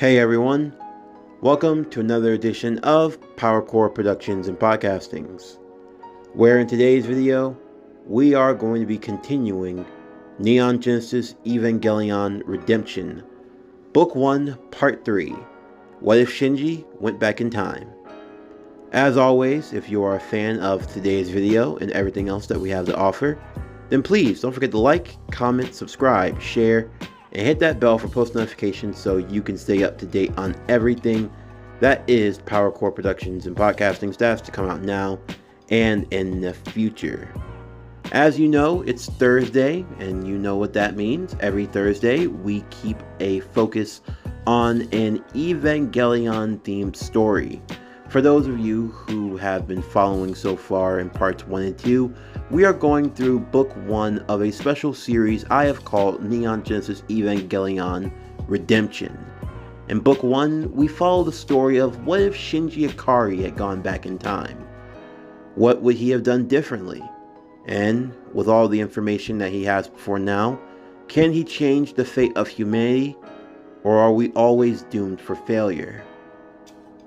Hey everyone, welcome to another edition of PowerCore Productions and Podcastings, where in today's video, we are going to be continuing Neon Genesis Evangelion Redemption, Book 1, Part 3, What If Shinji Went Back in Time? As always, if you are a fan of today's video and everything else that we have to offer, then please don't forget to like, comment, subscribe, share, and hit that bell for post notifications so you can stay up to date on everything that is PowerCore Productions and Podcasting stats to come out now and in the future. As you know, it's Thursday, and you know what that means. Every Thursday, we keep a focus on an Evangelion-themed story. For those of you who have been following so far in parts 1 and 2, we are going through book 1 of a special series I have called Neon Genesis Evangelion Redemption. In book 1, we follow the story of what if Shinji Ikari had gone back in time? What would he have done differently? And with all the information that he has before now, can he change the fate of humanity, or are we always doomed for failure?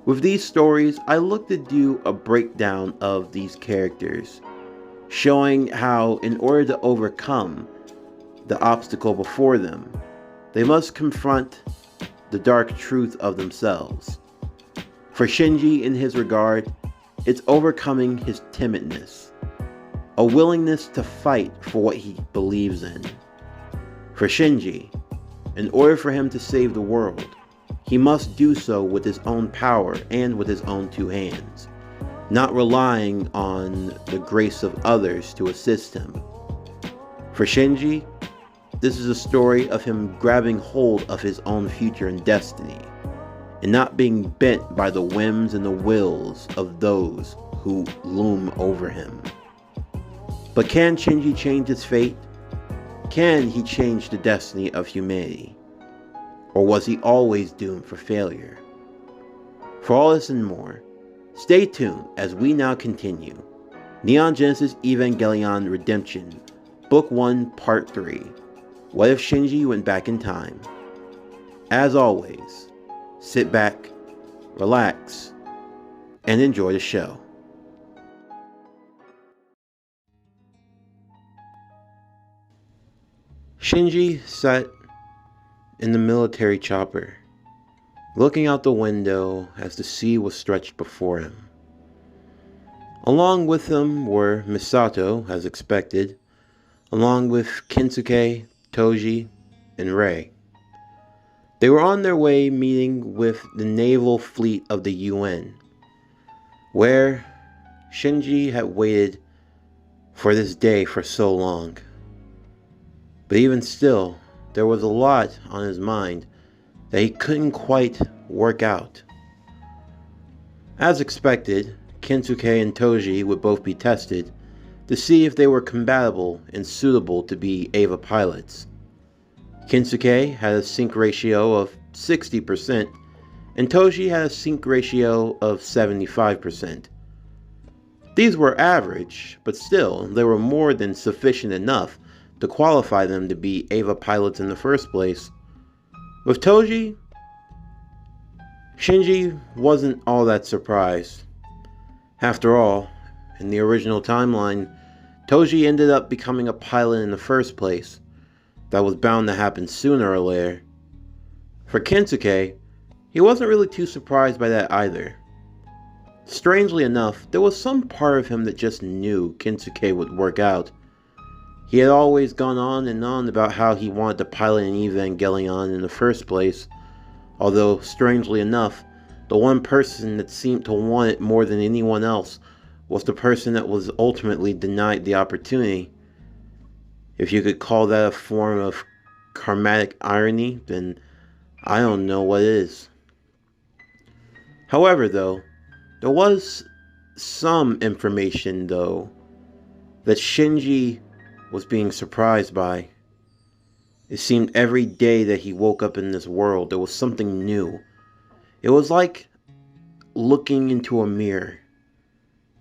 With these stories, I look to do a breakdown of these characters, showing how in order to overcome the obstacle before them, they must confront the dark truth of themselves. For Shinji, in his regard, it's overcoming his timidness, a willingness to fight for what he believes in. For Shinji, in order for him to save the world, he must do so with his own power and with his own two hands, not relying on the grace of others to assist him. For Shinji, this is a story of him grabbing hold of his own future and destiny, and not being bent by the whims and the wills of those who loom over him. But can Shinji change his fate? Can he change the destiny of humanity? Or was he always doomed for failure? For all this and more, stay tuned as we now continue Neon Genesis Evangelion Redemption, Book 1, Part 3, What If Shinji Went Back in Time? As always, sit back, relax, and enjoy the show. Shinji sat in the military chopper, looking out the window as the sea was stretched before him. Along with him were Misato, as expected, along with Kinsuke, Toji, and Rei. They were on their way meeting with the naval fleet of the UN, where Shinji had waited for this day for so long. But even still, there was a lot on his mind that he couldn't quite work out. As expected, Kinsuke and Toji would both be tested to see if they were compatible and suitable to be EVA pilots. Kinsuke had a sync ratio of 60%, and Toji had a sync ratio of 75%. These were average, but still, they were more than sufficient enough to qualify them to be EVA pilots in the first place. With Toji, Shinji wasn't all that surprised. After all, in the original timeline, Toji ended up becoming a pilot in the first place. That was bound to happen sooner or later. For Kinsuke, he wasn't really too surprised by that either. Strangely enough, there was some part of him that just knew Kinsuke would work out. He had always gone on and on about how he wanted to pilot an Evangelion in the first place, although, strangely enough, the one person that seemed to want it more than anyone else was the person that was ultimately denied the opportunity. If you could call that a form of karmatic irony, then I don't know what is. However, though, there was some information, though, that Shinji was being surprised by. It seemed every day that he woke up in this world, there was something new. It was like looking into a mirror.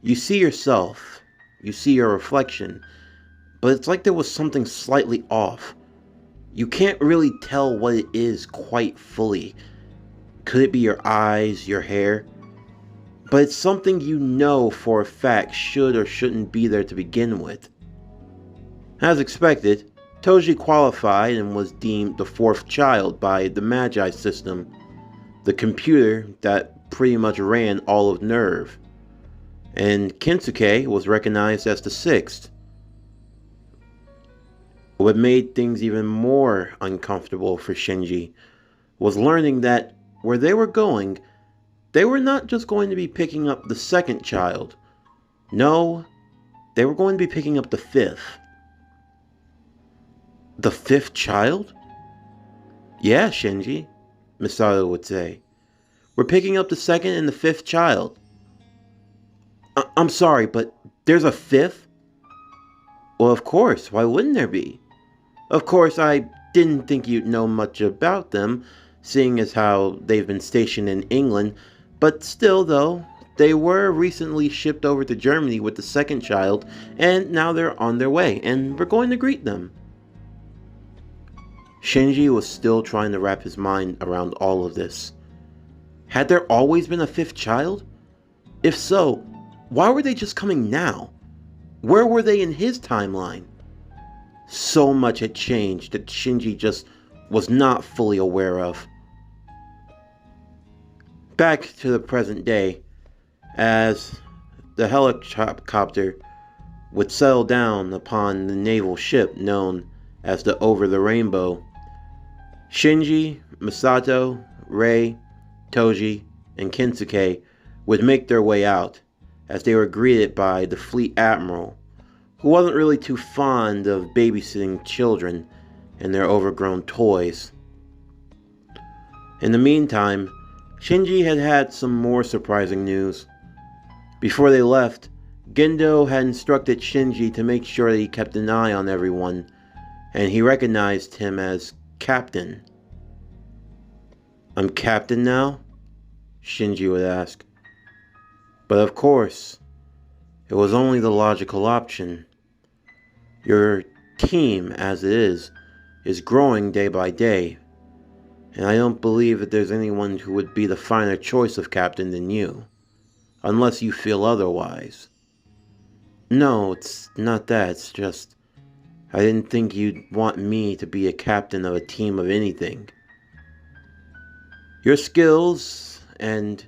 You see yourself, you see your reflection, but it's like there was something slightly off. You can't really tell what it is quite fully. Could it be your eyes, your hair? But it's something you know for a fact should or shouldn't be there to begin with. As expected, Toji qualified and was deemed the fourth child by the Magi system, the computer that pretty much ran all of NERV, and Kensuke was recognized as the sixth. What made things even more uncomfortable for Shinji was learning that where they were going, they were not just going to be picking up the second child. No, they were going to be picking up the fifth. The fifth child? Yeah, Shinji, Misato would say. We're picking up the second and the fifth child. I'm sorry, but there's a fifth? Well, of course, why wouldn't there be? Of course, I didn't think you'd know much about them, seeing as how they've been stationed in England, but still though, they were recently shipped over to Germany with the second child, and now they're on their way, and we're going to greet them. Shinji was still trying to wrap his mind around all of this. Had there always been a fifth child? If so, why were they just coming now? Where were they in his timeline? So much had changed that Shinji just was not fully aware of. Back to the present day, as the helicopter would settle down upon the naval ship known as the Over the Rainbow, Shinji, Misato, Rei, Toji, and Kensuke would make their way out, as they were greeted by the fleet admiral, who wasn't really too fond of babysitting children and their overgrown toys. In the meantime, Shinji had had some more surprising news. Before they left, Gendo had instructed Shinji to make sure that he kept an eye on everyone, and he recognized him as Captain. I'm Captain now? Shinji would ask. But of course, it was only the logical option. Your team, as it is growing day by day, and I don't believe that there's anyone who would be the finer choice of captain than you, unless you feel otherwise. No, it's not that, it's just, I didn't think you'd want me to be a captain of a team of anything. Your skills and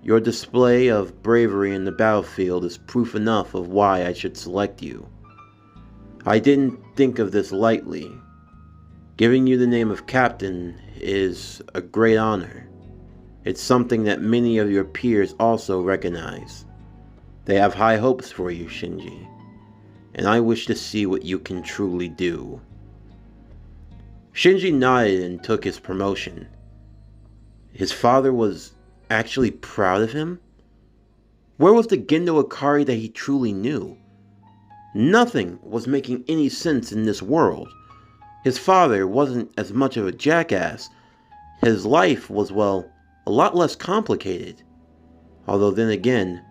your display of bravery in the battlefield is proof enough of why I should select you. I didn't think of this lightly. Giving you the name of captain is a great honor. It's something that many of your peers also recognize. They have high hopes for you, Shinji, and I wish to see what you can truly do. Shinji nodded and took his promotion. His father was actually proud of him? Where was the Gendo Ikari that he truly knew? Nothing was making any sense in this world. His father wasn't as much of a jackass. His life was, well, a lot less complicated. Although then again,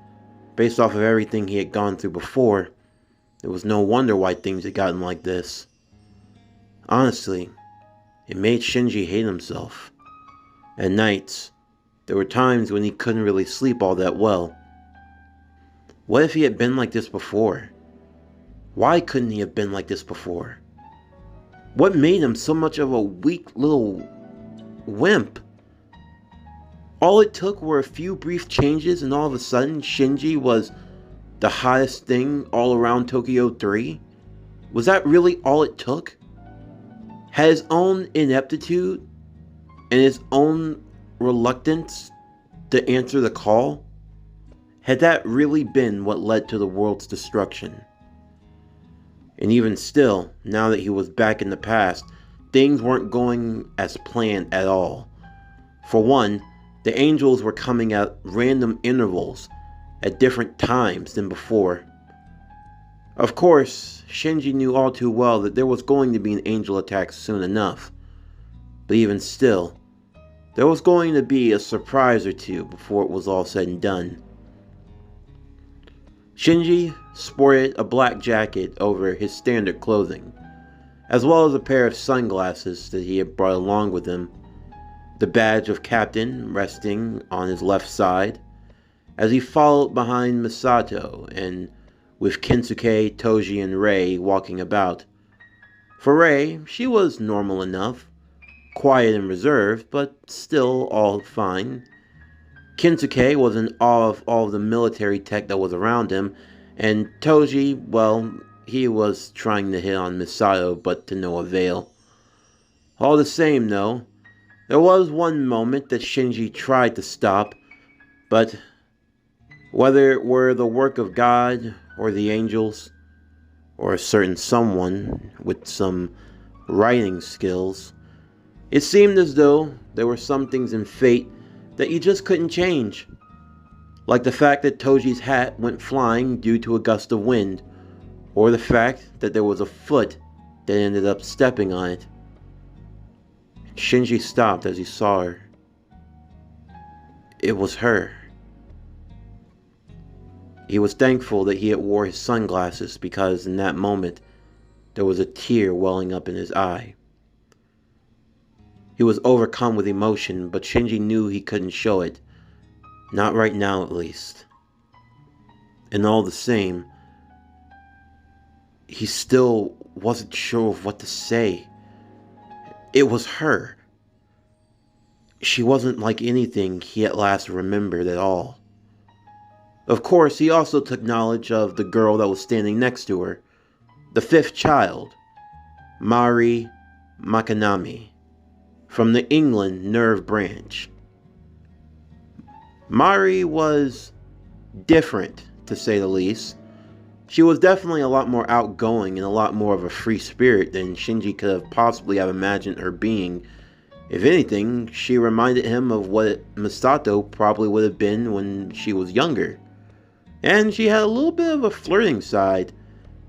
based off of everything he had gone through before, it was no wonder why things had gotten like this. Honestly, it made Shinji hate himself. At nights, there were times when he couldn't really sleep all that well. What if he had been like this before? Why couldn't he have been like this before? What made him so much of a weak little wimp? All it took were a few brief changes and all of a sudden Shinji was the hottest thing all around Tokyo 3? Was that really all it took? Had his own ineptitude and his own reluctance to answer the call? Had that really been what led to the world's destruction? And even still, now that he was back in the past, things weren't going as planned at all. For one, the angels were coming at random intervals at different times than before. Of course, Shinji knew all too well that there was going to be an angel attack soon enough. But even still, there was going to be a surprise or two before it was all said and done. Shinji sported a black jacket over his standard clothing, as well as a pair of sunglasses that he had brought along with him. the badge of captain resting on his left side, as he followed behind Misato and with Kensuke, Toji, and Rei walking about. For Rei, she was normal enough, quiet and reserved, but still all fine. Kensuke was in awe of all the military tech that was around him, and Toji, well, he was trying to hit on Misato, but to no avail. All the same, though, there was one moment that Shinji tried to stop, but whether it were the work of God or the angels, or a certain someone with some writing skills, it seemed as though there were some things in fate that you just couldn't change. Like the fact that Toji's hat went flying due to a gust of wind, or the fact that there was a foot that ended up stepping on it. Shinji stopped as he saw her. It was her. He was thankful that he had wore his sunglasses because in that moment there was a tear welling up in his eye. He was overcome with emotion, but Shinji knew he couldn't show it. Not right now, at least. And all the same, he still wasn't sure of what to say. It was her. She wasn't like anything he at last remembered at all. Of course, he also took knowledge of the girl that was standing next to her, the fifth child, Mari Makanami, from the England Nerve Branch. Mari was different, to say the least. She was definitely a lot more outgoing and a lot more of a free spirit than Shinji could have possibly have imagined her being. If anything, she reminded him of what Misato probably would have been when she was younger. And she had a little bit of a flirting side,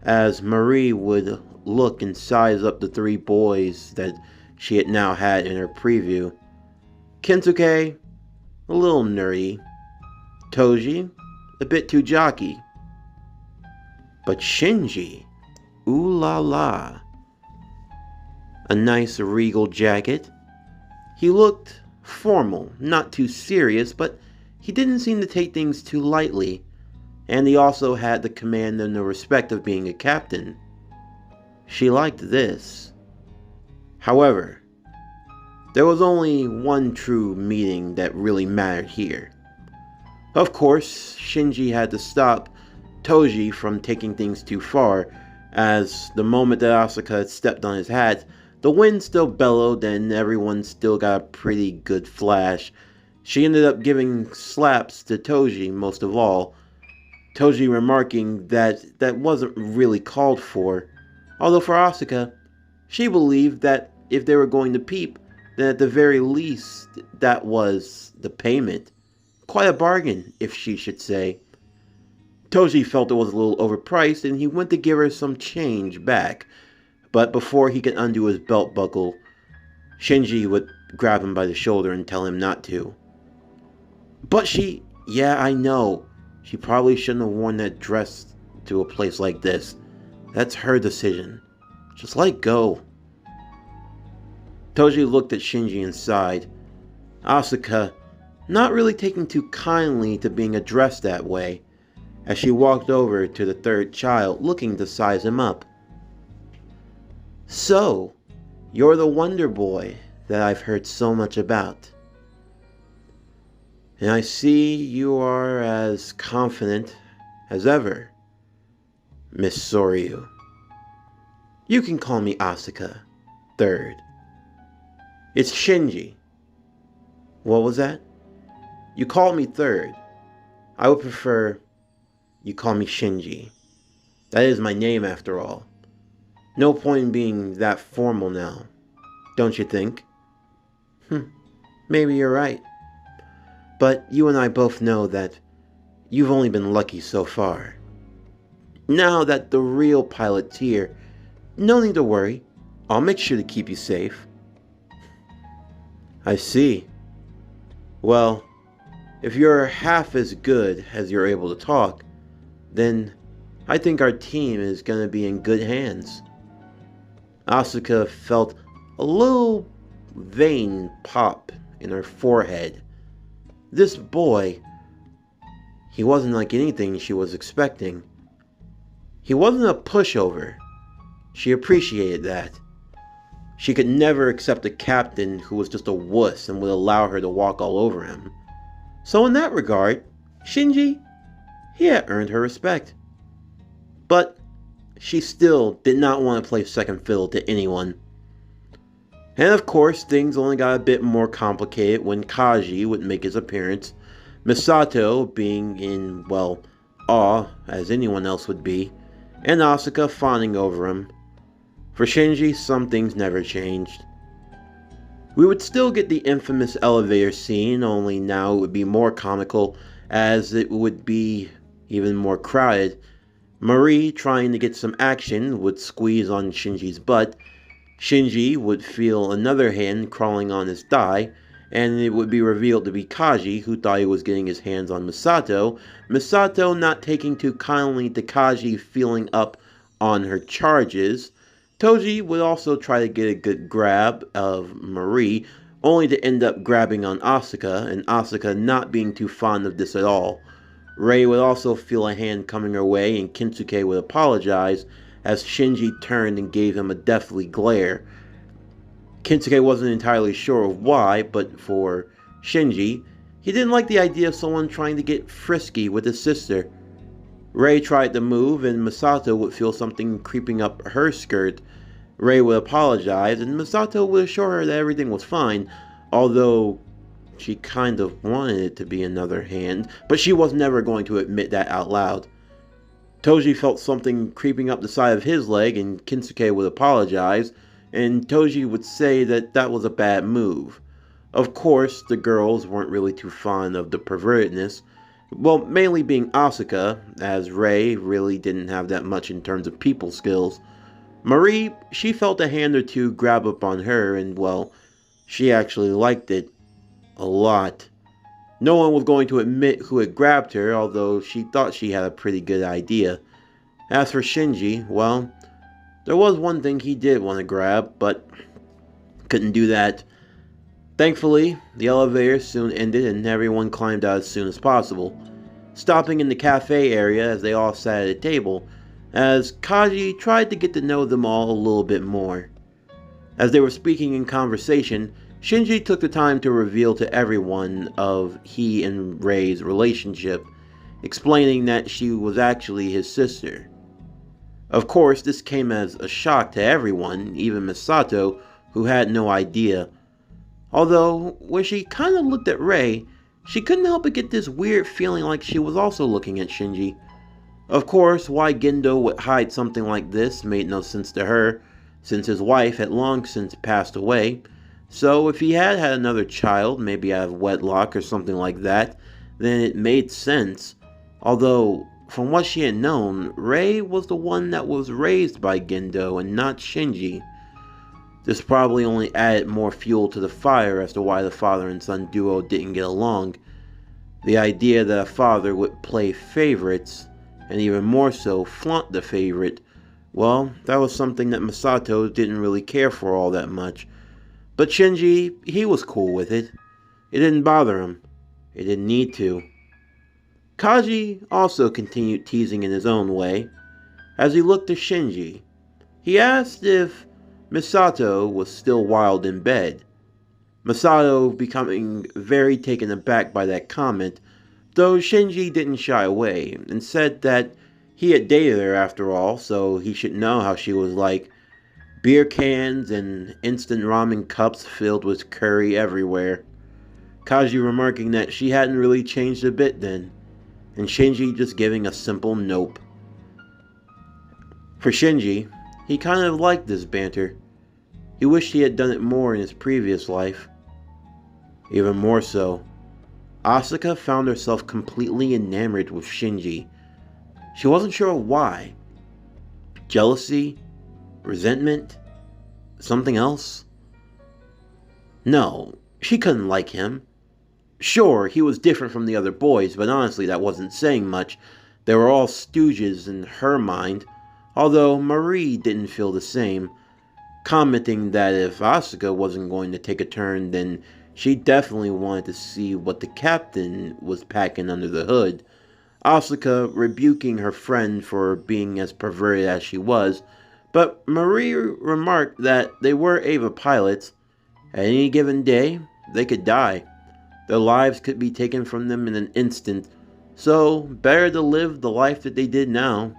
as Marie would look and size up the three boys that she had now had in her preview. Kensuke, a little nerdy. Toji, a bit too jockey. But Shinji, ooh la la. A nice regal jacket. He looked formal, not too serious, but he didn't seem to take things too lightly. And he also had the command and the respect of being a captain. She liked this. However, there was only one true meeting that really mattered here. Of course, Shinji had to stop Toji from taking things too far, as the moment that Asuka had stepped on his hat, the wind still bellowed and everyone still got a pretty good flash. She ended up giving slaps to Toji most of all, Toji remarking that that wasn't really called for, although for Asuka, she believed that if they were going to peep, then at the very least that was the payment. Quite a bargain, if she should say. Toji felt it was a little overpriced and he went to give her some change back, but before he could undo his belt buckle, Shinji would grab him by the shoulder and tell him not to. But yeah, I know. She probably shouldn't have worn that dress to a place like this. That's her decision. Just let go. Toji looked at Shinji and sighed. Asuka, not really taking too kindly to being addressed that way, as she walked over to the third child looking to size him up. So, you're the Wonder Boy that I've heard so much about. And I see you are as confident as ever, Miss Soryu. You can call me Asuka, third. It's Shinji. What was that? You called me third. I would prefer you call me Shinji. That is my name after all. No point in being that formal now, don't you think? Maybe you're right. But you and I both know that you've only been lucky so far. Now that the real pilot's here, no need to worry. I'll make sure to keep you safe. I see. Well, if you're half as good as you're able to talk, then I think our team is going to be in good hands. Asuka felt a little vein pop in her forehead. This boy, he wasn't like anything she was expecting. He wasn't a pushover. She appreciated that. She could never accept a captain who was just a wuss and would allow her to walk all over him. So in that regard, Shinji, he had earned her respect. But she still did not want to play second fiddle to anyone. And of course, things only got a bit more complicated when Kaji would make his appearance, Misato being in, well, awe, as anyone else would be, and Asuka fawning over him. For Shinji, some things never changed. We would still get the infamous elevator scene, only now it would be more comical, as it would be even more crowded. Marie, trying to get some action, would squeeze on Shinji's butt. Shinji would feel another hand crawling on his thigh, and it would be revealed to be Kaji, who thought he was getting his hands on Misato. Misato not taking too kindly to Kaji feeling up on her charges. Toji would also try to get a good grab of Marie, only to end up grabbing on Asuka, and Asuka not being too fond of this at all. Rei would also feel a hand coming her way, and Kinsuke would apologize as Shinji turned and gave him a deathly glare. Kinsuke wasn't entirely sure of why, but for Shinji, he didn't like the idea of someone trying to get frisky with his sister. Rei tried to move, and Misato would feel something creeping up her skirt. Rei would apologize, and Misato would assure her that everything was fine, although she kind of wanted it to be another hand, but she was never going to admit that out loud. Toji felt something creeping up the side of his leg, and Kinsuke would apologize, and Toji would say that that was a bad move. Of course, the girls weren't really too fond of the pervertedness, well, mainly being Asuka, as Rei really didn't have that much in terms of people skills. Marie, she felt a hand or two grab up on her, and well, she actually liked it a lot. No one was going to admit who had grabbed her, although she thought she had a pretty good idea. As for Shinji, well, there was one thing he did want to grab, but couldn't do that. Thankfully, the elevator soon ended and everyone climbed out as soon as possible, stopping in the cafe area as they all sat at a table, as Kaji tried to get to know them all a little bit more. As they were speaking in conversation, Shinji took the time to reveal to everyone of he and Rei's relationship, explaining that she was actually his sister. Of course, this came as a shock to everyone, even Misato, who had no idea. Although, when she kind of looked at Rei, she couldn't help but get this weird feeling like she was also looking at Shinji. Of course, why Gendo would hide something like this made no sense to her, since his wife had long since passed away. So if he had had another child, maybe out of wedlock or something like that, then it made sense. Although, from what she had known, Rei was the one that was raised by Gendo and not Shinji. This probably only added more fuel to the fire as to why the father and son duo didn't get along. The idea that a father would play favorites, and even more so flaunt the favorite, well, that was something that Misato didn't really care for all that much. But Shinji, he was cool with it. It didn't bother him. It didn't need to. Kaji also continued teasing in his own way. As he looked to Shinji, he asked if Misato was still wild in bed. Misato becoming very taken aback by that comment, though Shinji didn't shy away and said that he had dated her after all, so he should know how she was like. Beer cans and instant ramen cups filled with curry everywhere. Kaji remarking that she hadn't really changed a bit then, and Shinji just giving a simple nope. For Shinji, he kind of liked this banter. He wished he had done it more in his previous life. Even more so, Asuka found herself completely enamored with Shinji. She wasn't sure why. Jealousy? Resentment? Something else? No, she couldn't like him. Sure, he was different from the other boys, but honestly that wasn't saying much. They were all stooges in her mind, although Marie didn't feel the same, commenting that if Asuka wasn't going to take a turn, then She definitely wanted to see what the captain was packing under the hood. Asuka rebuking her friend for being as perverted as she was, but Marie remarked that they were Eva pilots. At any given day, they could die. Their lives could be taken from them in an instant, so better to live the life that they did now.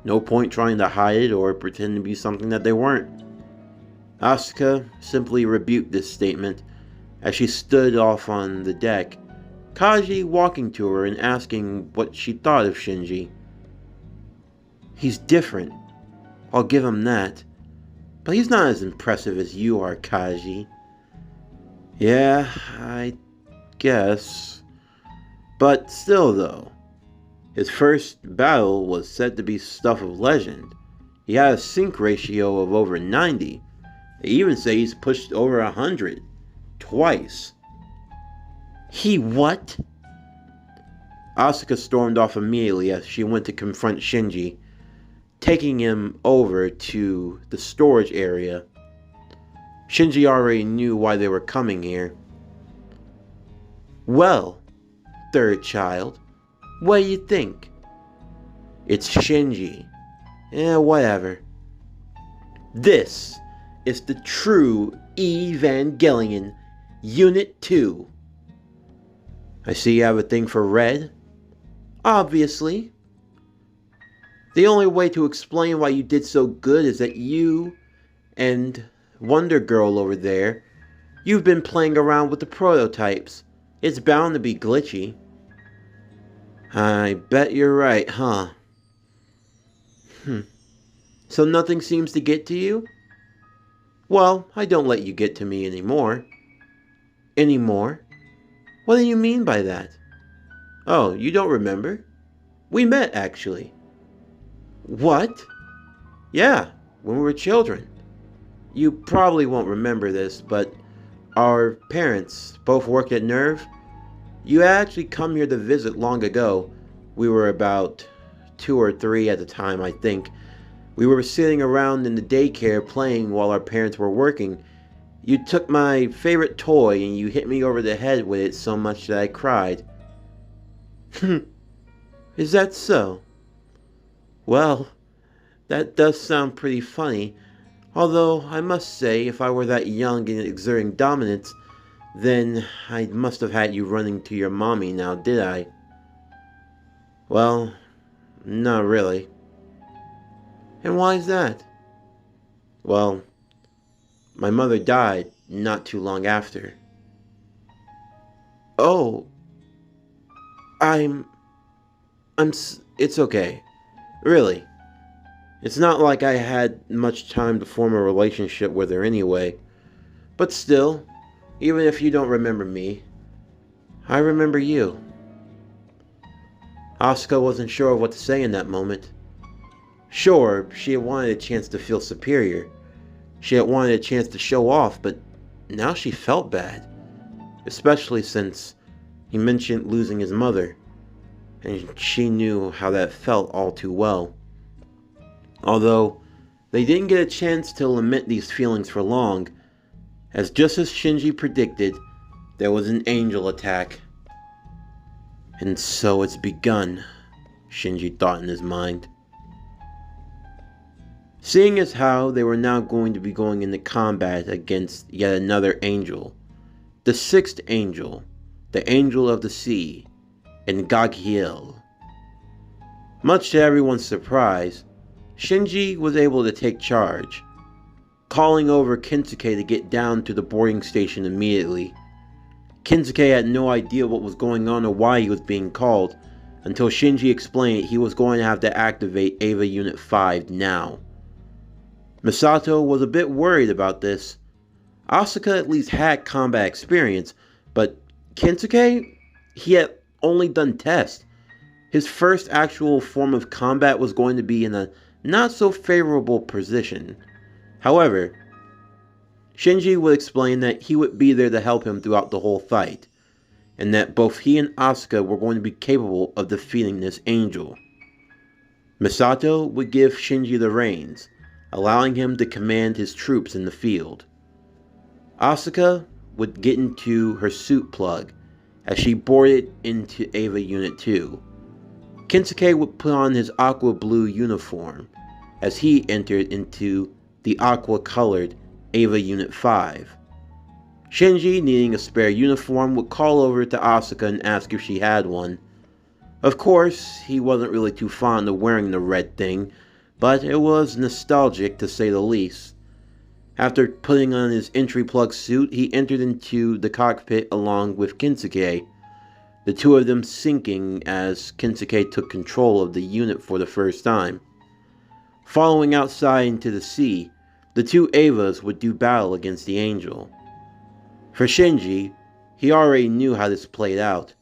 No point trying to hide it or pretend to be something that they weren't. Asuka simply rebuked this statement as she stood off on the deck, Kaji walking to her and asking what she thought of Shinji. He's different, I'll give him that, but he's not as impressive as you are, Kaji. Yeah, I guess. But still though, his first battle was said to be stuff of legend. He had a sync ratio of over 90. They even say he's pushed over 100. Twice. He what? Asuka stormed off immediately as she went to confront Shinji, taking him over to the storage area. Shinji already knew why they were coming here. Well, third child, what do you think? It's Shinji. Whatever. This is the true Evangelion, Unit 2. I see you have a thing for red. Obviously. The only way to explain why you did so good is that you and Wonder Girl over there, you've been playing around with the prototypes. It's bound to be glitchy. I bet you're right, huh? So nothing seems to get to you? Well, I don't let you get to me anymore. Anymore? What do you mean by that? Oh, you don't remember? We met, actually. What? Yeah, when we were children. You probably won't remember this, but our parents both worked at Nerve. You had actually come here to visit long ago. We were about 2 or 3 at the time, I think. We were sitting around in the daycare playing while our parents were working. You took my favorite toy and you hit me over the head with it so much that I cried. Is that so? Well, that does sound pretty funny. Although, I must say, if I were that young and exerting dominance, then I must have had you running to your mommy now, did I? Well, not really. And why is that? Well, my mother died not too long after. Oh, it's okay. Really. It's not like I had much time to form a relationship with her anyway. But still, even if you don't remember me, I remember you. Asuka wasn't sure what to say in that moment. Sure, she had wanted a chance to feel superior. She had wanted a chance to show off, but now she felt bad. Especially since he mentioned losing his mother, and she knew how that felt all too well. Although, they didn't get a chance to lament these feelings for long, as just as Shinji predicted, there was an angel attack. And so it's begun, Shinji thought in his mind. Seeing as how they were now going to be going into combat against yet another angel, the 6th angel, the angel of the sea, Ngagiel. Much to everyone's surprise, Shinji was able to take charge, calling over Kinsuke to get down to the boarding station immediately. Kinsuke had no idea what was going on or why he was being called, until Shinji explained he was going to have to activate Eva Unit 5 now. Misato was a bit worried about this. Asuka at least had combat experience, but Kinsuke, he had only done tests. His first actual form of combat was going to be in a not so favorable position. However, Shinji would explain that he would be there to help him throughout the whole fight, and that both he and Asuka were going to be capable of defeating this angel. Misato would give Shinji the reins, allowing him to command his troops in the field. Asuka would get into her suit plug as she boarded into Ava Unit 2. Kensuke would put on his aqua blue uniform as he entered into the aqua-colored Ava Unit 5. Shinji, needing a spare uniform, would call over to Asuka and ask if she had one. Of course, he wasn't really too fond of wearing the red thing, but it was nostalgic to say the least. After putting on his entry plug suit, he entered into the cockpit along with Kensuke, the two of them syncing as Kensuke took control of the unit for the first time. Following outside into the sea, the two Avas would do battle against the Angel. For Shinji, he already knew how this played out,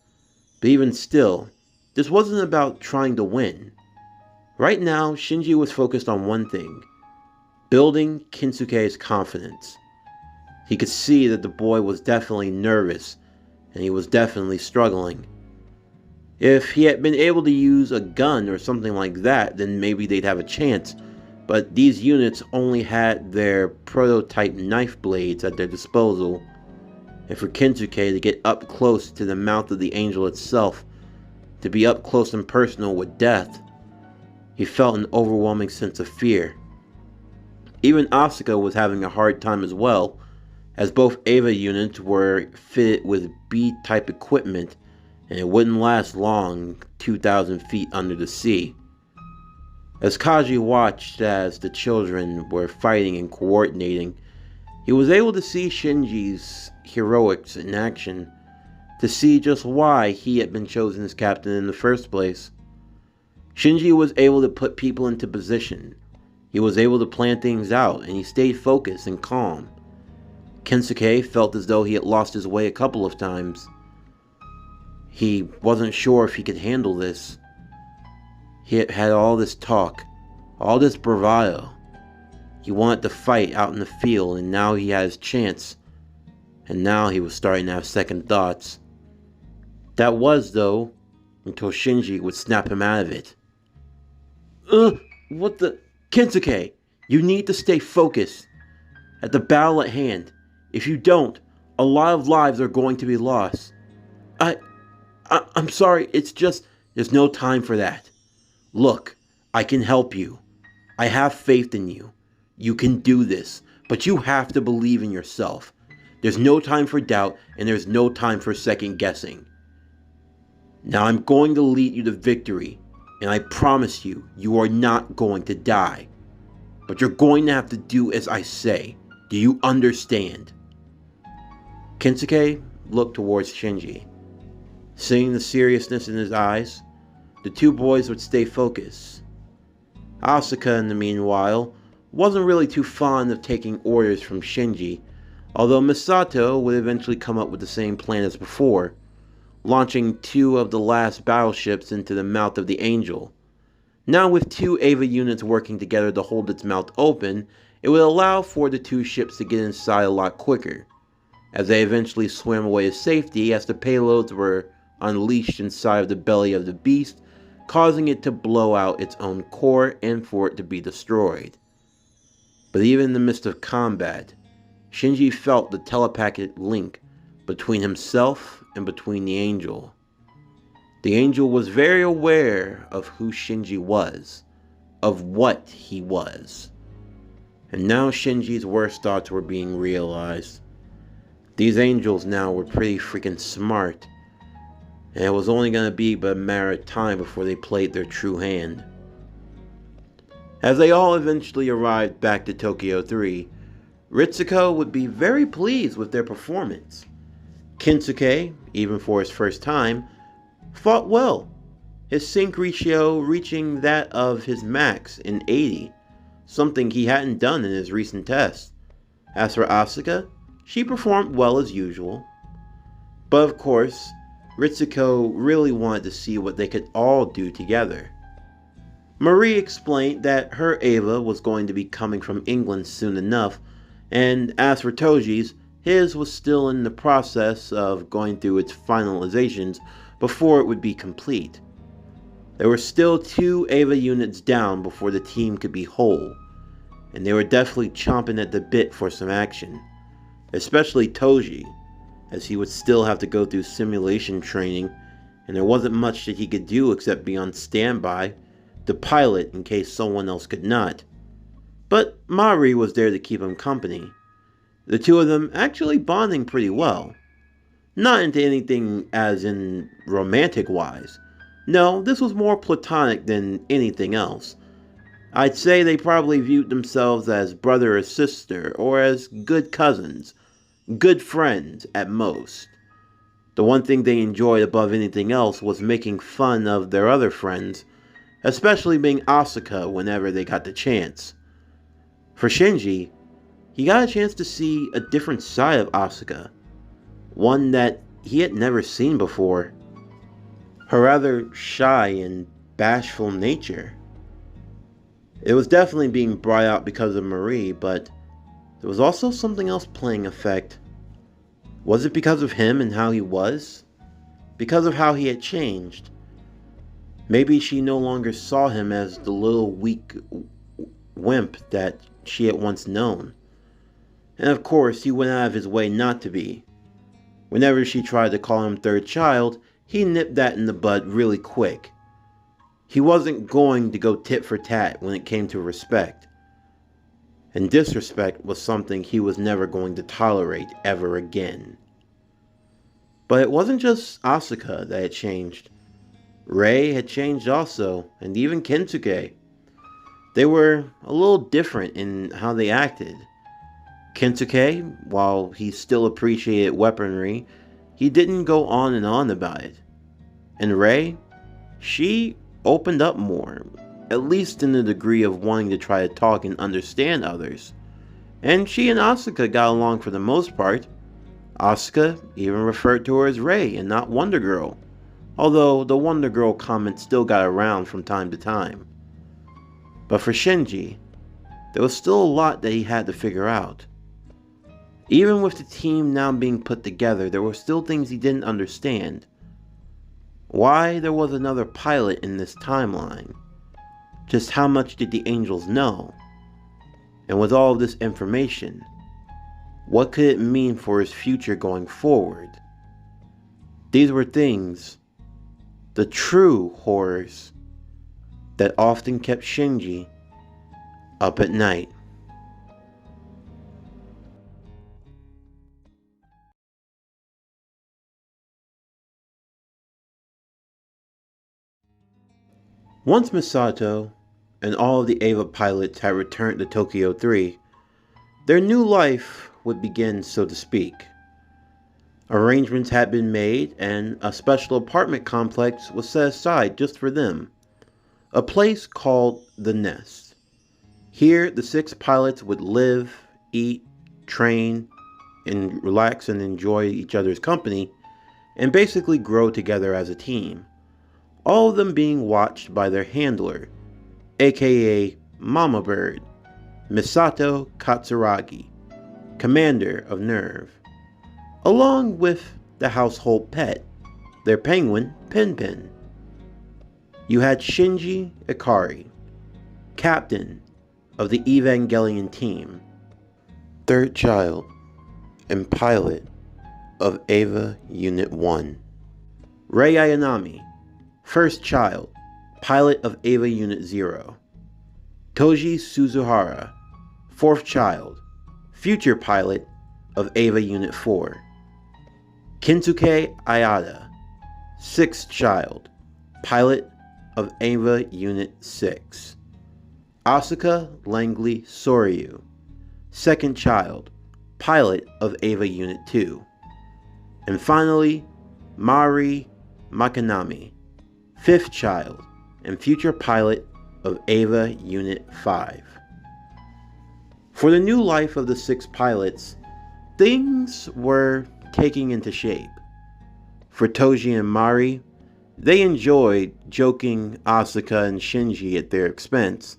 but even still, this wasn't about trying to win. Right now, Shinji was focused on one thing: building Kensuke's confidence. He could see that the boy was definitely nervous, and he was definitely struggling. If he had been able to use a gun or something like that, then maybe they'd have a chance, but these units only had their prototype knife blades at their disposal, and for Kensuke to get up close to the mouth of the Angel itself, to be up close and personal with death, he felt an overwhelming sense of fear. Even Asuka was having a hard time as well, as both Ava units were fitted with B-type equipment, and it wouldn't last long 2,000 feet under the sea. As Kaji watched as the children were fighting and coordinating, he was able to see Shinji's heroics in action, to see just why he had been chosen as captain in the first place. Shinji was able to put people into position. He was able to plan things out, and he stayed focused and calm. Kensuke felt as though he had lost his way a couple of times. He wasn't sure if he could handle this. He had had all this talk, all this bravado. He wanted to fight out in the field, and now he had his chance. And now he was starting to have second thoughts. That was, though, until Shinji would snap him out of it. What the... Kensuke, you need to stay focused at the battle at hand. If you don't, a lot of lives are going to be lost. I'm sorry, it's just, there's no time for that. Look, I can help you. I have faith in you. You can do this, but you have to believe in yourself. There's no time for doubt, and there's no time for second guessing. Now I'm going to lead you to victory, and I promise you, you are not going to die. But you're going to have to do as I say. Do you understand? Kensuke looked towards Shinji. Seeing the seriousness in his eyes, the two boys would stay focused. Asuka, in the meanwhile, wasn't really too fond of taking orders from Shinji, although Misato would eventually come up with the same plan as before, launching two of the last battleships into the mouth of the Angel. Now with two Ava units working together to hold its mouth open, it would allow for the two ships to get inside a lot quicker, as they eventually swam away to safety as the payloads were unleashed inside of the belly of the beast, causing it to blow out its own core and for it to be destroyed. But even in the midst of combat, Shinji felt the telepathic link between himself and between the Angel. The Angel was very aware of who Shinji was, of what he was. And now Shinji's worst thoughts were being realized. These Angels now were pretty freaking smart, and it was only going to be but a matter of time before they played their true hand. As they all eventually arrived back to Tokyo 3, Ritsuko would be very pleased with their performance. Kensuke, even for his first time, fought well, his sync ratio reaching that of his max in 80, something he hadn't done in his recent tests. As for Asuka, she performed well as usual. But of course, Ritsuko really wanted to see what they could all do together. Marie explained that her Ava was going to be coming from England soon enough, and as for Toji's, his was still in the process of going through its finalizations before it would be complete. There were still two Ava units down before the team could be whole, and they were definitely chomping at the bit for some action, especially Toji, as he would still have to go through simulation training, and there wasn't much that he could do except be on standby to pilot in case someone else could not. But Mari was there to keep him company, the two of them actually bonding pretty well. Not into anything as in romantic wise. No, this was more platonic than anything else. I'd say they probably viewed themselves as brother or sister, or as good cousins, good friends at most. The one thing they enjoyed above anything else was making fun of their other friends, especially being Asuka whenever they got the chance. For Shinji, he got a chance to see a different side of Asuka, one that he had never seen before. Her rather shy and bashful nature. It was definitely being brought out because of Marie, but there was also something else playing effect. Was it because of him and how he was? Because of how he had changed? Maybe she no longer saw him as the little weak wimp that she had once known. And of course, he went out of his way not to be. Whenever she tried to call him third child, he nipped that in the bud really quick. He wasn't going to go tit for tat when it came to respect. And disrespect was something he was never going to tolerate ever again. But it wasn't just Asuka that had changed. Rei had changed also, and even Kensuke. They were a little different in how they acted. Kensuke, while he still appreciated weaponry, he didn't go on and on about it. And Rei, she opened up more, at least in the degree of wanting to try to talk and understand others. And she and Asuka got along for the most part. Asuka even referred to her as Rei and not Wonder Girl, although the Wonder Girl comment still got around from time to time. But for Shinji, there was still a lot that he had to figure out. Even with the team now being put together, there were still things he didn't understand. Why there was another pilot in this timeline? Just how much did the Angels know? And with all of this information, what could it mean for his future going forward? These were things, the true horrors, that often kept Shinji up at night. Once Misato and all of the Eva pilots had returned to Tokyo 3, their new life would begin, so to speak. Arrangements had been made and a special apartment complex was set aside just for them, a place called The Nest. Here, the 6 pilots would live, eat, train, and relax and enjoy each other's company, and basically grow together as a team. All of them being watched by their handler, aka Mama Bird, Misato Katsuragi, commander of Nerve, along with the household pet, their penguin, Pin. You had Shinji Ikari, captain of the Evangelion team, third child and pilot of Eva Unit 1. Rei Ayanami, first child, pilot of Eva Unit 0. Toji Suzuhara, fourth child, future pilot of Eva Unit 4. Kensuke Ayada, sixth child, pilot of Eva Unit 6. Asuka Langley Soryu, second child, pilot of Eva Unit 2. And finally, Mari Makanami, fifth child and future pilot of Eva Unit 5. For the new life of the 6 pilots, things were taking into shape. For Toji and Mari, they enjoyed joking Asuka and Shinji at their expense,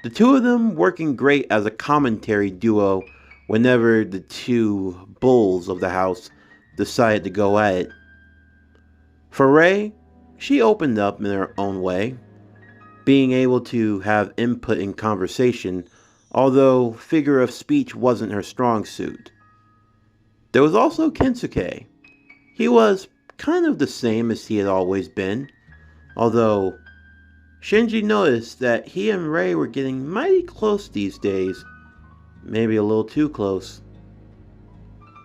the two of them working great as a commentary duo whenever the two bulls of the house decided to go at it. For Rei, she opened up in her own way, being able to have input in conversation, although figure of speech wasn't her strong suit. There was also Kensuke. He was kind of the same as he had always been, although Shinji noticed that he and Rei were getting mighty close these days, maybe a little too close.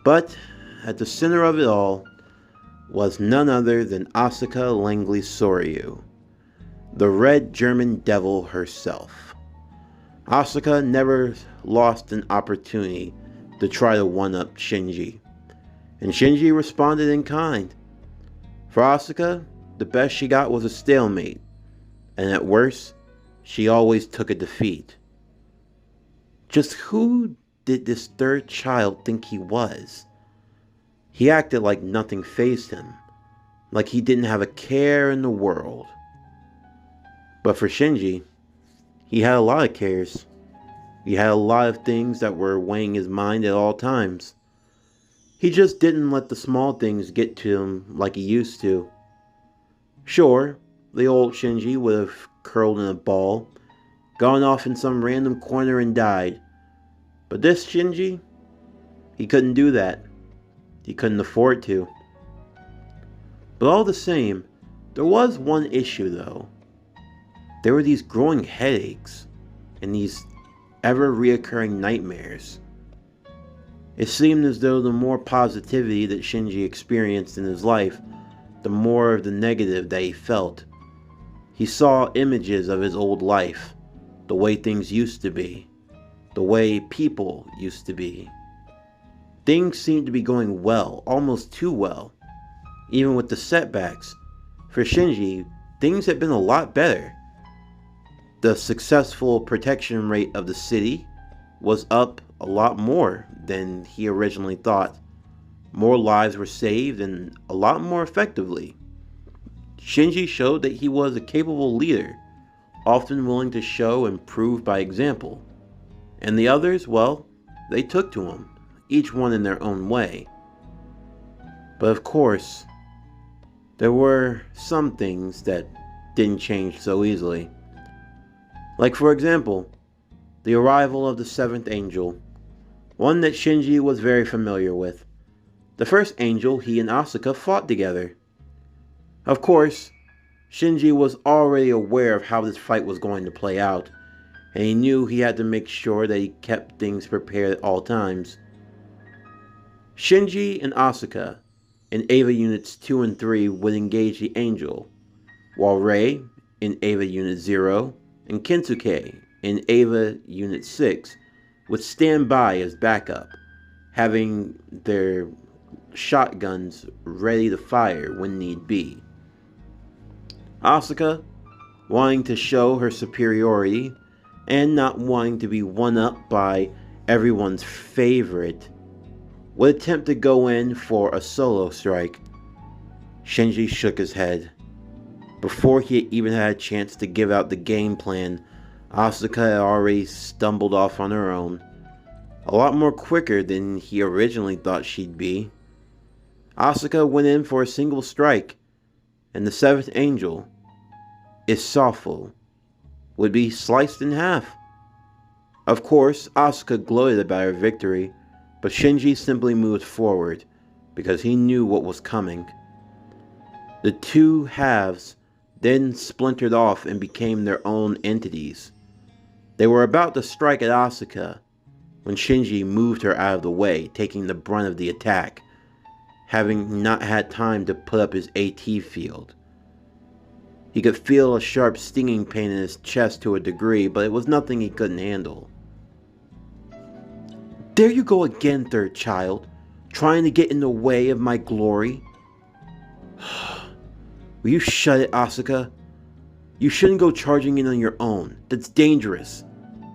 But at the center of it all was none other than Asuka Langley Soryu, the Red German Devil herself. Asuka never lost an opportunity to try to one-up Shinji, and Shinji responded in kind. For Asuka, the best she got was a stalemate, and at worst, she always took a defeat. Just who did this third child think he was? He acted like nothing fazed him, like he didn't have a care in the world. But for Shinji, he had a lot of cares. He had a lot of things that were weighing his mind at all times. He just didn't let the small things get to him like he used to. Sure, the old Shinji would have curled in a ball, gone off in some random corner and died. But this Shinji, he couldn't do that. He couldn't afford to. But all the same, there was one issue though. There were these growing headaches and these ever-reoccurring nightmares. It seemed as though the more positivity that Shinji experienced in his life, the more of the negative that he felt. He saw images of his old life, the way things used to be, the way people used to be. Things seemed to be going well, almost too well. Even with the setbacks, for Shinji, things had been a lot better. The successful protection rate of the city was up a lot more than he originally thought. More lives were saved and a lot more effectively. Shinji showed that he was a capable leader, often willing to show and prove by example. And the others, well, they took to him, each one in their own way. But of course, there were some things that didn't change so easily. Like for example, the arrival of the seventh angel, one that Shinji was very familiar with. The first angel he and Asuka fought together. Of course, Shinji was already aware of how this fight was going to play out, and he knew he had to make sure that he kept things prepared at all times. Shinji and Asuka in Eva Units 2 and 3 would engage the Angel, while Rei in Eva Unit 0 and Kensuke in Eva Unit 6 would stand by as backup, having their shotguns ready to fire when need be. Asuka, wanting to show her superiority and not wanting to be one-upped by everyone's favorite, would attempt to go in for a solo strike. Shinji shook his head. Before he even had a chance to give out the game plan, Asuka had already stumbled off on her own, a lot more quicker than he originally thought she'd be. Asuka went in for a single strike, and the seventh angel, Isofo, would be sliced in half. Of course, Asuka gloated about her victory, but Shinji simply moved forward because he knew what was coming. The two halves then splintered off and became their own entities. They were about to strike at Asuka when Shinji moved her out of the way, taking the brunt of the attack, having not had time to put up his AT field. He could feel a sharp stinging pain in his chest to a degree, but it was nothing he couldn't handle. "There you go again, third child, trying to get in the way of my glory." "Will you shut it, Asuka? You shouldn't go charging in on your own. That's dangerous.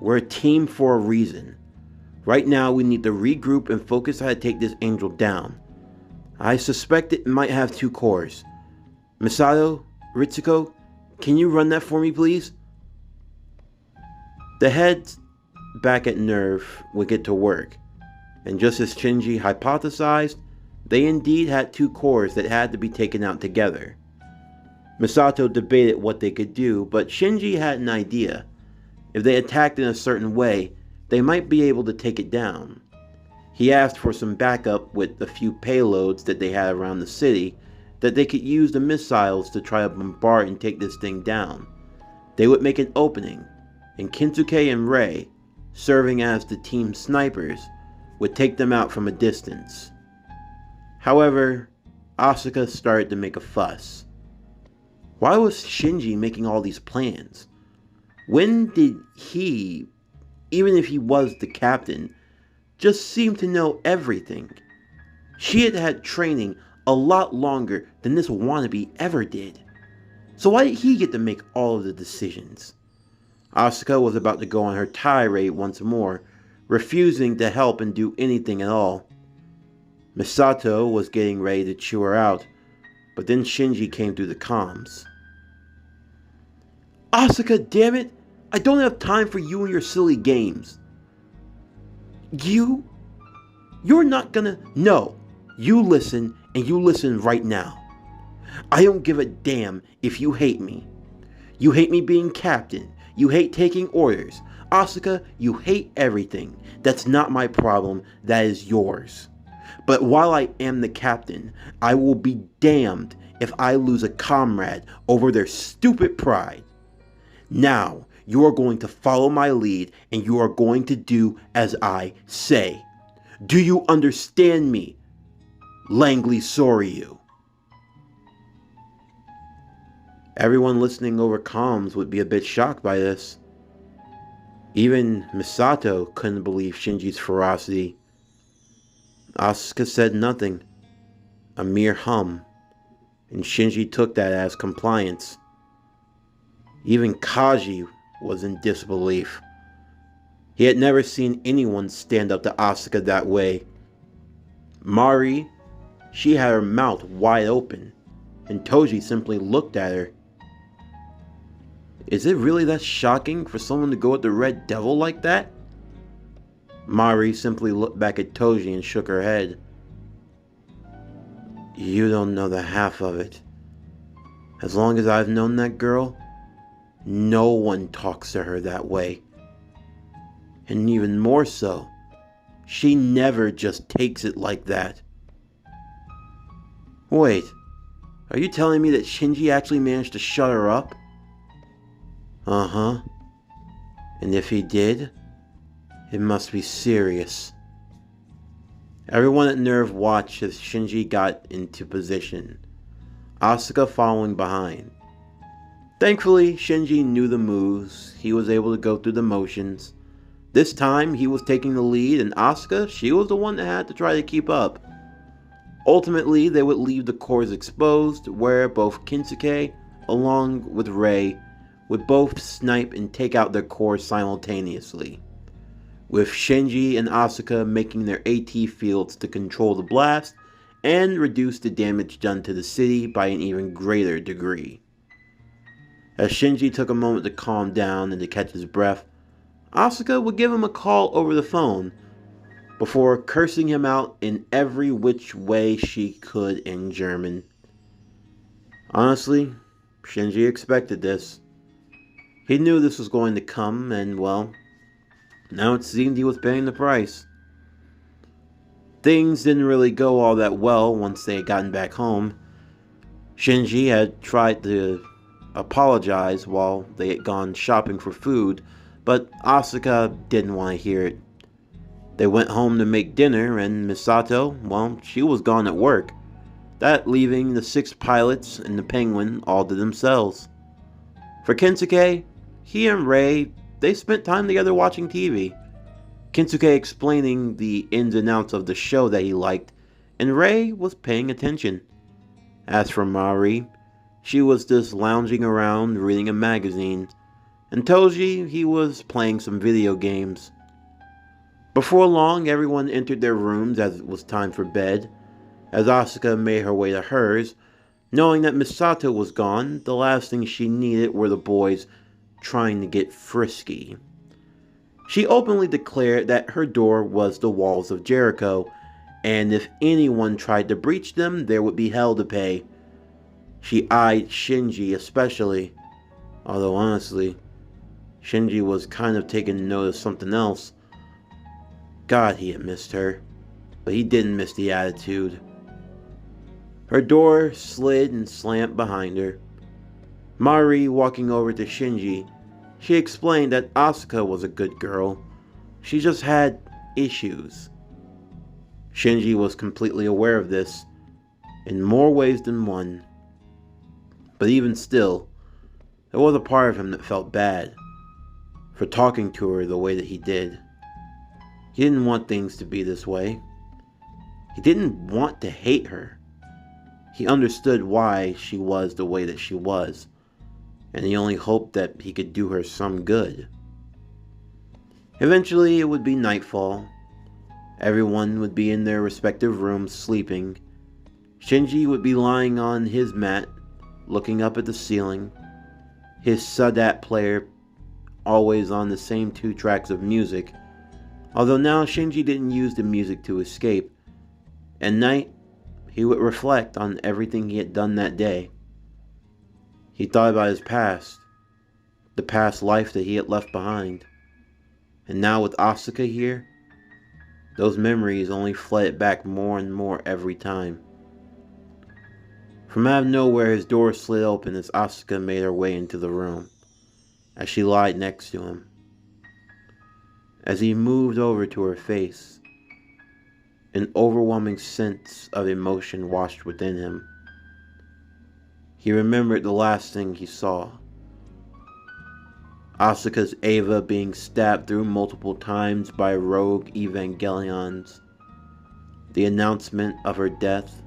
We're a team for a reason. Right now we need to regroup and focus how to take this angel down. I suspect it might have 2 cores. Misato, Ritsuko, can you run that for me, please?" The heads back at Nerve would get to work, and just as Shinji hypothesized, they indeed had 2 cores that had to be taken out together. Misato debated what they could do, but Shinji had an idea. If they attacked in a certain way, they might be able to take it down. He asked for some backup with a few payloads that they had around the city that they could use the missiles to try to bombard and take this thing down. They would make an opening, and Kinsuke and Rei, serving as the team snipers, would take them out from a distance. However, Asuka started to make a fuss. Why was Shinji making all these plans? When did he, even if he was the captain, just seem to know everything? She had had training a lot longer than this wannabe ever did. So why did he get to make all of the decisions? Asuka was about to go on her tirade once more, refusing to help and do anything at all. Misato was getting ready to chew her out, but then Shinji came through the comms. Asuka, damn it! I don't have time for you and your silly games. You're not gonna... No, you listen, and you listen right now. I don't give a damn if you hate me. You hate me being captain. You hate taking orders. Asuka, you hate everything. That's not my problem. That is yours. But while I am the captain, I will be damned if I lose a comrade over their stupid pride. Now, you are going to follow my lead and you are going to do as I say. Do you understand me, Langley Soryu? Everyone listening over comms would be a bit shocked by this. Even Misato couldn't believe Shinji's ferocity. Asuka said nothing, a mere hum, and Shinji took that as compliance. Even Kaji was in disbelief. He had never seen anyone stand up to Asuka that way. Mari, she had her mouth wide open, and Toji simply looked at her. Is it really that shocking for someone to go at the Red Devil like that? Mari simply looked back at Toji and shook her head. You don't know the half of it. As long as I've known that girl, no one talks to her that way. And even more so, she never just takes it like that. Wait, are you telling me that Shinji actually managed to shut her up? Uh-huh. And if he did, it must be serious. Everyone at Nerve watched as Shinji got into position, Asuka following behind. Thankfully, Shinji knew the moves. He was able to go through the motions. This time, he was taking the lead, and Asuka, she was the one that had to try to keep up. Ultimately, they would leave the cores exposed, where both Kinsuke, along with Rei, would both snipe and take out their cores simultaneously, with Shinji and Asuka making their AT fields to control the blast and reduce the damage done to the city by an even greater degree. As Shinji took a moment to calm down and to catch his breath, Asuka would give him a call over the phone before cursing him out in every which way she could in German. Honestly, Shinji expected this. He knew this was going to come, and well, now it seemed he was paying the price. Things didn't really go all that well once they had gotten back home. Shinji had tried to apologize while they had gone shopping for food, but Asuka didn't want to hear it. They went home to make dinner, and Misato, well, she was gone at work, that leaving the 6 pilots and the Penguin all to themselves. For Kinsuke, he and Rei, they spent time together watching TV. Kinsuke explaining the ins and outs of the show that he liked, and Rei was paying attention. As for Mari, she was just lounging around reading a magazine, and Toji, he was playing some video games. Before long, everyone entered their rooms as it was time for bed. As Asuka made her way to hers, knowing that Misato was gone, the last thing she needed were the boys trying to get frisky. She openly declared that her door was the walls of Jericho, and if anyone tried to breach them, there would be hell to pay. She eyed Shinji especially, although honestly, Shinji was kind of taking note of something else. God, he had missed her. but he didn't miss the attitude. Her door slid and slammed behind her. Mari walking over to Shinji, she explained that Asuka was a good girl. She just had issues. Shinji was completely aware of this, in more ways than one. But even still, there was a part of him that felt bad for talking to her the way that he did. He didn't want things to be this way. He didn't want to hate her. He understood why she was the way that she was, and he only hoped that he could do her some good. Eventually, it would be nightfall. Everyone would be in their respective rooms sleeping. Shinji would be lying on his mat, looking up at the ceiling, his Sadat player always on the same 2 tracks of music, although now Shinji didn't use the music to escape. At night, he would reflect on everything he had done that day. He thought about his past, the past life that he had left behind. And now with Asuka here, those memories only flooded back more and more every time. From out of nowhere, his door slid open as Asuka made her way into the room, as she lied next to him. As he moved over to her face, an overwhelming sense of emotion washed within him. He remembered the last thing he saw. Asuka's Eva being stabbed through multiple times by rogue Evangelions, the announcement of her death,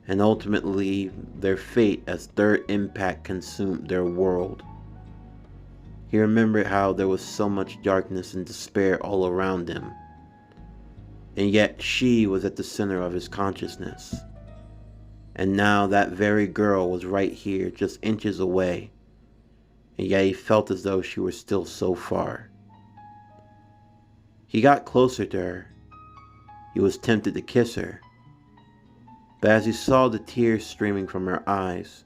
and ultimately their fate as Third Impact consumed their world. He remembered how there was so much darkness and despair all around him, and yet she was at the center of his consciousness. And now that very girl was right here, just inches away, and yet he felt as though she were still so far. He got closer to her. He was tempted to kiss her, but as he saw the tears streaming from her eyes,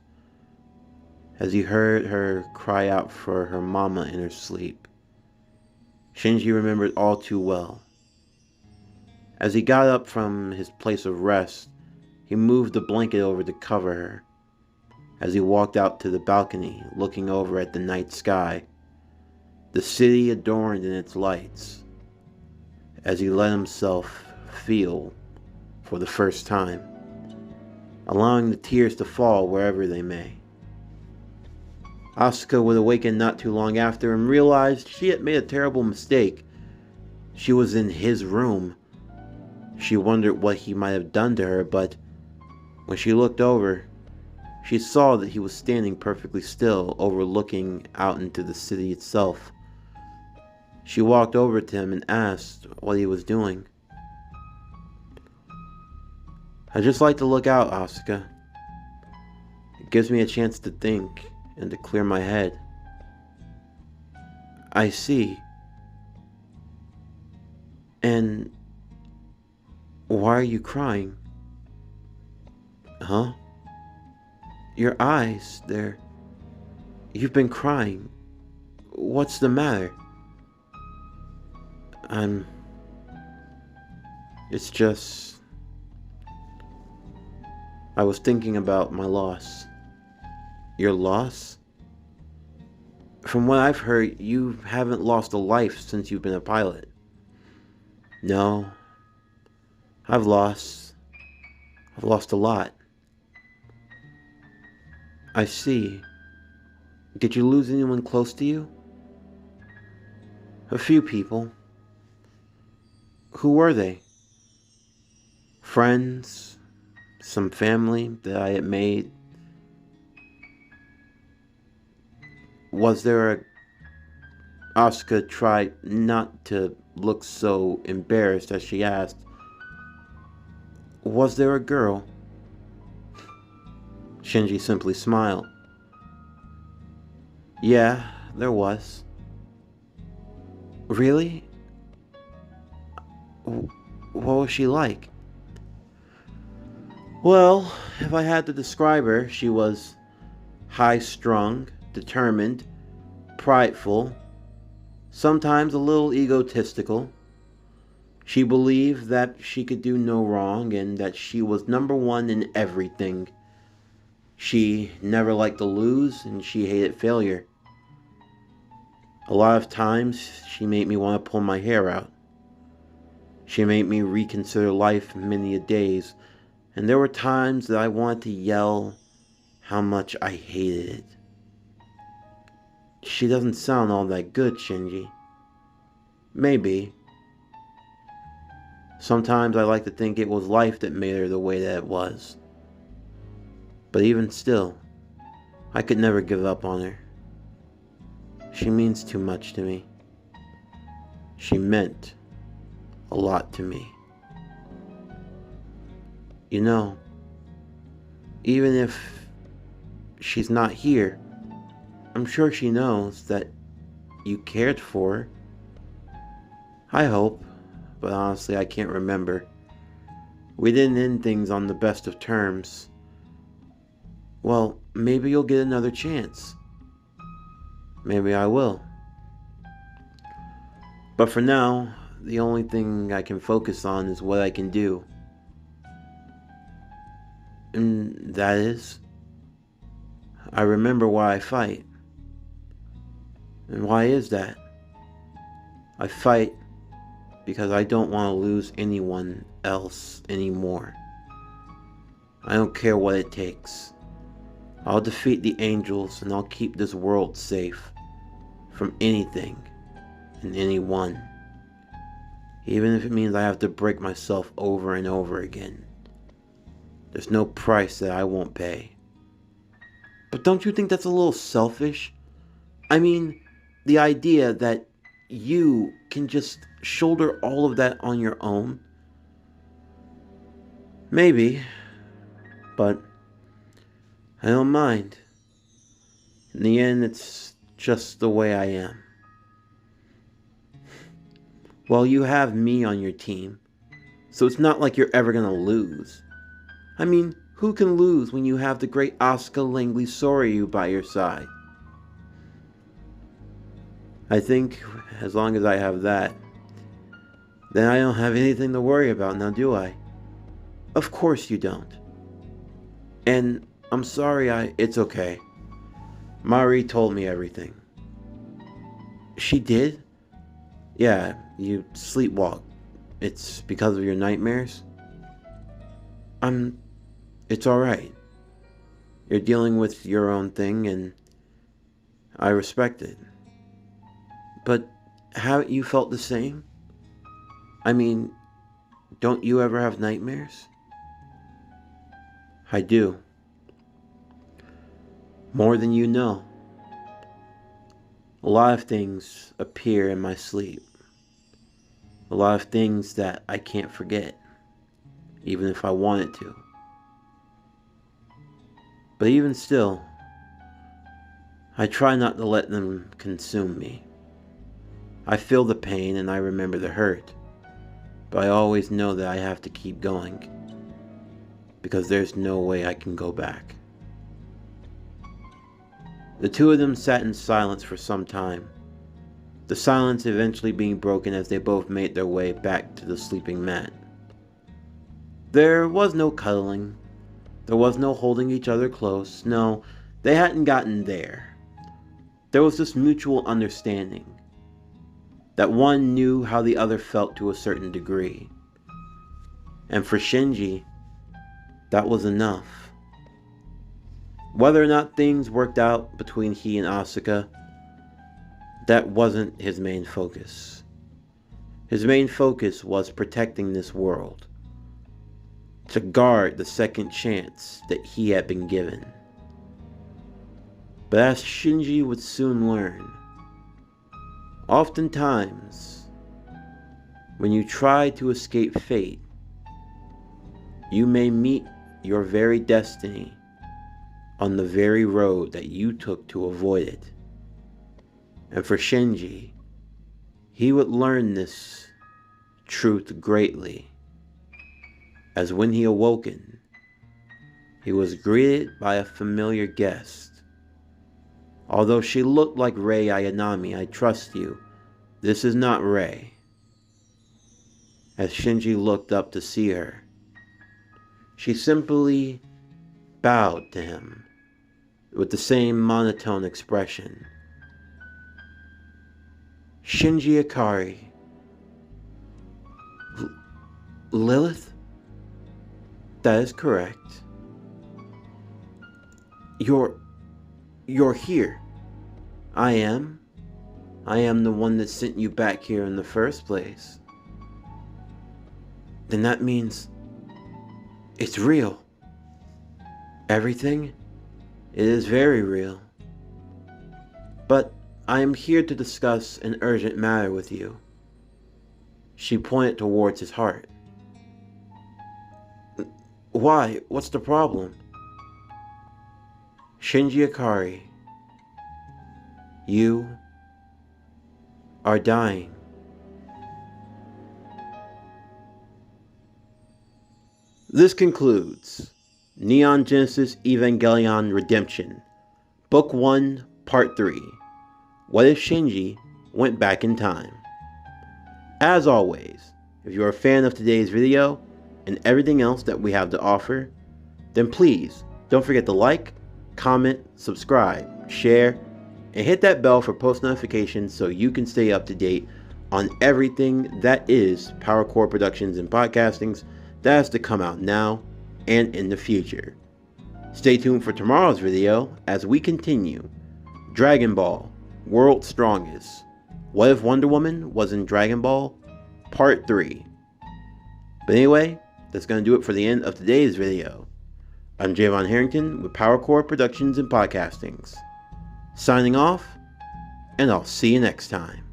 as he heard her cry out for her mama in her sleep, Shinji remembered all too well. As he got up from his place of rest, he moved the blanket over to cover her. As he walked out to the balcony, looking over at the night sky, the city adorned in its lights, as he let himself feel for the first time, allowing the tears to fall wherever they may. Asuka would awaken not too long after and realized she had made a terrible mistake. She was in his room. She wondered what he might have done to her, but when she looked over, she saw that he was standing perfectly still, overlooking out into the city itself. She walked over to him and asked what he was doing. "I just like to look out, Asuka. It gives me a chance to think and to clear my head." "I see. And why are you crying?" "Huh? Your eyes, you've been crying. What's the matter?" It's just, I was thinking about my loss." "Your loss? From what I've heard, you haven't lost a life since you've been a pilot." "No, I've lost a lot." "I see. Did you lose anyone close to you?" "A few people." "Who were they?" "Friends, some family that I had made." "Was there a..." Asuka tried not to look so embarrassed as she asked, "Was there a girl?" Shinji simply smiled. "Yeah, there was." "Really? What was she like?" "Well, if I had to describe her, she was high-strung, determined, prideful, sometimes a little egotistical. She believed that she could do no wrong and that she was number one in everything. She never liked to lose and she hated failure. A lot of times, she made me want to pull my hair out. She made me reconsider life many a days, and there were times that I wanted to yell how much I hated it. She doesn't sound all that good, Shinji. Maybe. Sometimes I like to think it was life that made her the way that it was. But even still, I could never give up on her. She means too much to me. She meant a lot to me. You know, even if she's not here, I'm sure she knows that you cared for her. I hope, but honestly I can't remember. We didn't end things on the best of terms. Well, maybe you'll get another chance. Maybe I will. But for now, the only thing I can focus on is what I can do. And that is, I remember why I fight. And why is that? I fight because I don't want to lose anyone else anymore. I don't care what it takes. I'll defeat the angels and I'll keep this world safe from anything and anyone. Even if it means I have to break myself over and over again. There's no price that I won't pay. But don't you think that's a little selfish? I mean, the idea that you can just shoulder all of that on your own? Maybe, but I don't mind. In the end, it's just the way I am. Well, you have me on your team, so it's not like you're ever gonna lose. I mean, who can lose when you have the great Asuka Langley Soryu by your side? I think as long as I have that, then I don't have anything to worry about now, do I? Of course you don't. And I'm sorry, it's okay. Mari told me everything. She did? Yeah, you sleepwalk. It's because of your nightmares? It's alright. You're dealing with your own thing and I respect it. But haven't you felt the same? I mean, don't you ever have nightmares? I do. More than you know. A lot of things appear in my sleep. A lot of things that I can't forget, even if I wanted to. But even still, I try not to let them consume me. I feel the pain and I remember the hurt, but I always know that I have to keep going, because there's no way I can go back. The two of them sat in silence for some time, the silence eventually being broken as they both made their way back to the sleeping mat. There was no cuddling, there was no holding each other close, no, they hadn't gotten there. There was this mutual understanding, that one knew how the other felt to a certain degree. And for Shinji, that was enough. Whether or not things worked out between he and Asuka, that wasn't his main focus. His main focus was protecting this world, to guard the second chance that he had been given. But as Shinji would soon learn, oftentimes, when you try to escape fate, you may meet your very destiny on the very road that you took to avoid it. And for Shinji, he would learn this truth greatly, as when he awoken, he was greeted by a familiar guest. Although she looked like Rei Ayanami, I trust you, this is not Rei. as Shinji looked up to see her. She simply bowed to him with the same monotone expression. Shinji Ikari. Lilith? That is correct. You're here. I am the one that sent you back here in the first place. Then that means it's real. Everything? It is very real. But I am here to discuss an urgent matter with you. She pointed towards his heart. Why? What's the problem? Shinji Ikari, you are dying. This concludes Neon Genesis Evangelion Redemption, Book 1, Part 3. What if Shinji went back in time? As always, if you're a fan of today's video and everything else that we have to offer, then please don't forget to like, comment, subscribe, share, and hit that bell for post notifications so you can stay up to date on everything that is PowerCore Productions and Podcastings that has to come out now and in the future. Stay tuned for tomorrow's video as we continue Dragon Ball World's Strongest. What if Wonder Woman was in Dragon Ball? Part 3. But anyway, that's going to do it for the end of today's video. I'm Javon Harrington with PowerCore Productions and Podcastings. Signing off, and I'll see you next time.